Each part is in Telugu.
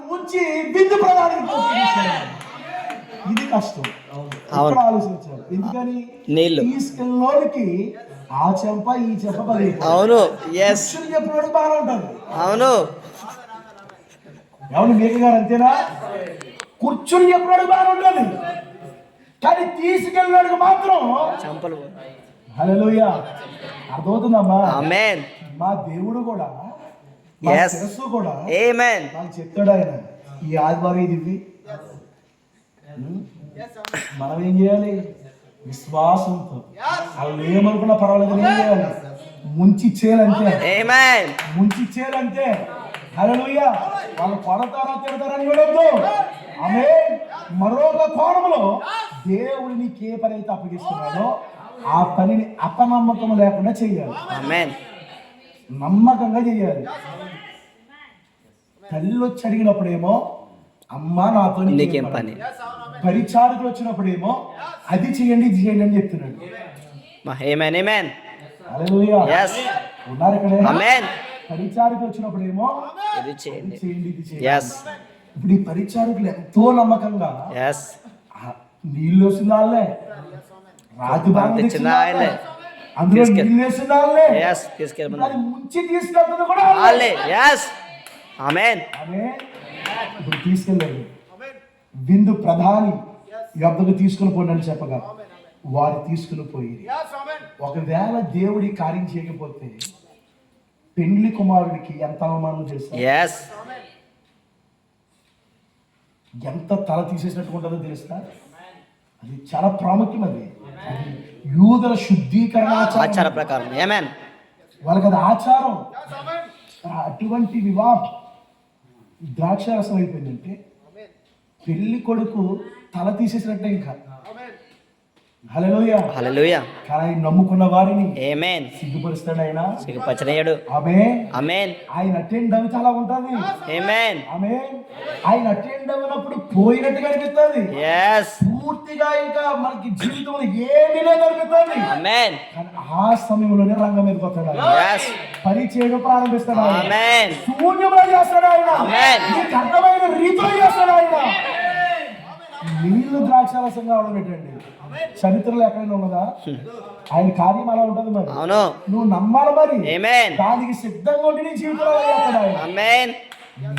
ముంచి బిందు ప్రధానికి ఇది కష్టం. ఎప్పుడు ఆలోచించారు? ఎందుకని నీళ్ళు తీసుకెళ్ళోడికి ఆ చెంప ఈ చెంప పది. అవును. చెప్పినోడు బాగా ఉంటుంది. అవును. ఎవరు మేక గారు అంతేనా? కూర్చుని చెప్పినోడు బాగా ఉంటుంది, కానీ తీసుకెళ్ళినోడికి మాత్రం చెంపలు. హల్లెలూయా. అర్థమవుతుందమ్మా? ఆమేన్. మా దేవుడు కూడా కూడా నాకు చెప్తాడు ఆయన, ఈ ఆదివారం ఇది మనం ఏం చేయాలి? విశ్వాసంతో వాళ్ళు ఏమనుకున్నా పర్వాలేదు, ఏం చేయాలి? ముంచి చేయాలంటే, ముంచి చేయాలంటే. హల్లెలూయా. వాళ్ళు కొడతారా తిడతారని చూడొద్దు. ఆమె మరొక కోణంలో దేవుడు నీకు ఏ పని అయితే అప్పగిస్తున్నాడో ఆ పనిని అపనమ్మకం లేకుండా చేయాలి. నమ్మకంగా చేయాలి. తల్లి వచ్చి అడిగినప్పుడేమో అమ్మా నాతో నీకేం పని, పరిచారకులు వచ్చినప్పుడేమో అది చేయండి ఇది చేయండి అని చెప్తున్నాడు. ఉన్నారు ఇక్కడ. పరిచారకులు వచ్చినప్పుడేమో ఇది చేయండి ఇది చేయండి. ఇప్పుడు ఈ పరిచారకులు ఎంతో నమ్మకంగా నీళ్ళు వేసిన వాళ్ళే, రాతి భాగం తెచ్చిన వాళ్ళే, అందులో నీళ్ళు వేసిన వాళ్ళే, ముంచి తీసుకెళ్తుంది కూడా వాళ్ళే. ఇప్పుడు తీసుకెళ్ళారు. విందు ప్రధాని యొద్దకు తీసుకుని పోండి అని చెప్పగా వారు తీసుకుని పోయి, ఒకవేళ దేవుడి కార్యం చేయకపోతే పెండ్లి కుమారుడికి ఎంత అవమానం చేస్తారు, ఎంత తల తీసేసినట్టు ఉంటుందో తెలుస్తా. అది చాలా ప్రాముఖ్యం. అది యూదుల శుద్ధీకరణ ఆచార ప్రకారం వాళ్ళకి అది ఆచారం. అటువంటి వివాహం ద్రాక్షారసం అయిపోయిందంటే పెళ్లి కొడుకు తల తీసేసినట్టే. ఇంకా హల్లెలూయా హల్లెలూయా. కానీ నమ్ముకున్న వారిని సిగ్గుపరుస్తాడు ఆయన, సిగ్గుపరచలేడు. ఆమేన్. ఆయన అటెండ్ అవి చాలా ఉంటుంది. ఆమేన్. ఆయన అటెండ్ అయినప్పుడు పోయినట్టుగా అనిపిస్తుంది. పూర్తిగా ఇంకా మనకి జీవితంలో ఏమీ లేదు అనిపిస్తుంది. కానీ ఆ సమయంలోనే రంగం మీద పోతాడు, పని చేయడం ప్రారంభిస్తాడు, శూన్యంలో చేస్తాడు ఆయన, నీకు అర్థమైన రీతిలో చేస్తాడు ఆయన. నీళ్లు ద్రాక్షారసం కావడం పెట్టండి, చరిత్రలో ఎక్కడైనా ఉన్నదా? ఆయన కార్యం అలా ఉంటుంది. మరి నువ్వు నమ్మాలి, మరి దానికి సిద్ధంగా ఉండి నీ జీవితంలో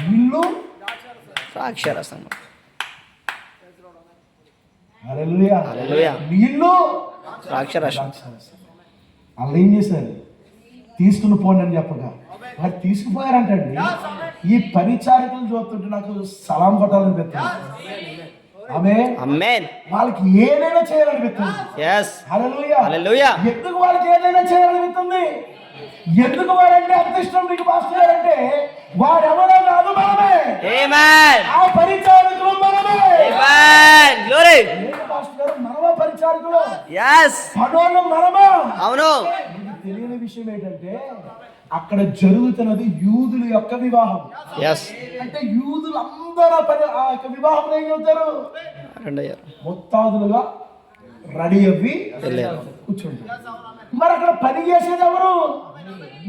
నీళ్లు ద్రాక్షారసం. నీళ్లు ద్రాక్షారసం. వాళ్ళు ఏం చేశారు? తీసుకుని పోండి అని చెప్పగా వారు తీసుకుపోయారంటండి. ఈ పరిచారికలు చూస్తుంటే నాకు సలాం కొట్టాలని పెట్టాను. వాళ్ళకి ఏదైనా చేయాలనిపిస్తుంది. ఎందుకు వాళ్ళకి ఏదైనా చేయాలనిపిస్తుంది? ఎందుకు వారంటే అంత ఇష్టం మీకు పాస్టర్ గారంటే? వారెవరో కాదు, మనమే. ఆ పరిచారకులు మనమే. పాస్టర్ గారు మనమా పరిచారకులు? మనమా? అవును. తెలియని విషయం ఏంటంటే అక్కడ జరుగుతున్నది యూదుల యొక్క వివాహం. అంటే యూదులు అందరూ ఆ యొక్క వివాహం ఏం చెబుతారు? మొత్తాదులుగా రెడీ అవ్వి కూర్చుంటారు. మరి అక్కడ పని చేసేది ఎవరు?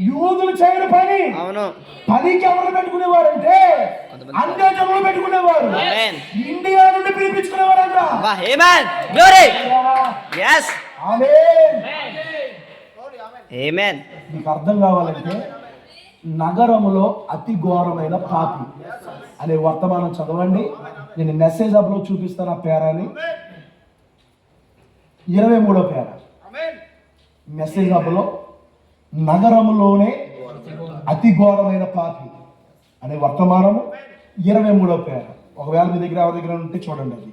యూదులు చేయని పని. పనికి ఎవరు పెట్టుకునేవారంటే అన్య జనులు పెట్టుకునేవారు, ఇండియా నుండి పిలిపించుకునేవారు. మీకు అర్థం కావాలంటే నగరములో అతి ఘోరమైన పాపి అనే వర్తమానం చదవండి. నేను మెసేజ్ హబ్లో చూపిస్తాను ఆ పేరాని. 23వ పేర మెసేజ్ హబ్లో నగరములోనే అతి ఘోరమైన పాపి అనే వర్తమానము 23వ పేర. ఒకవేళ మీ దగ్గర ఎవరి దగ్గర ఉంటే చూడండి. అది